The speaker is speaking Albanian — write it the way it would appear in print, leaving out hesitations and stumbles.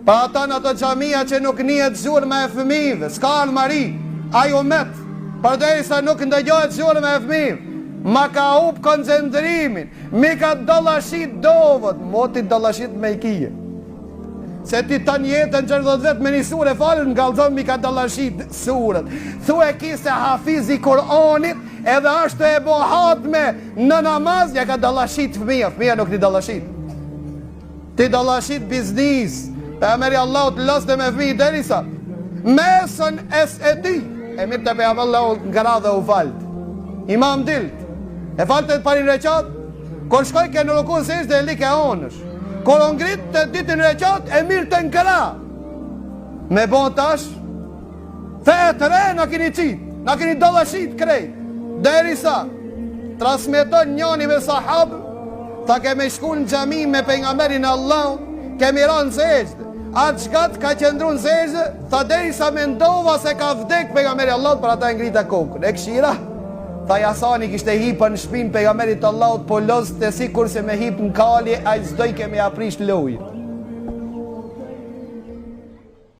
Pa ata në ato xhamia që nuk njihet zhurma e fëmijëve, s'ka në mari, ajo met, përderisa nuk ndëgjohet zhurma e fëmijëve. Ma ka up koncentrimin, mi ka dallashit dovët, moti dallashit me i kije. Se ti të njetën që do të vetë me një surë e falën, nga lëzën mi ka dallashit surët. Thu e ki se hafizi Koranit, edhe ashtë e bohat me në namaz, ja ka dallashit fëmija nuk ti dallashit. Ti dallashit biznis, e meri Allah të lësë me fëmijë derisa. Mesën e di, e mirë të peja Allah nga dhe u falët. Imam dilt, e falët e parin reqat, kër shkoj ke në rukun se ishte e like e onësh. Kër o ngrit të ditin reqat, e mirë të nkëra. Me bon tash, the e të re në kini qitë, në kini dallashit krejt. Derisa, transmeton njani me sahabë, tha keme shku në gjami me pejgamberin Allah, kemi ranë zezde. Atë shkat ka qëndru në zezde, tha derisa me ndova se ka vdek pejgamberi Allah, për ata ngrita kokën. E këshira, tha Jasani kishte hipë në shpinë pejgamberit Allahut, po lozë të si kurse me hipë në kalje, a i zdoj kemi aprish lojë.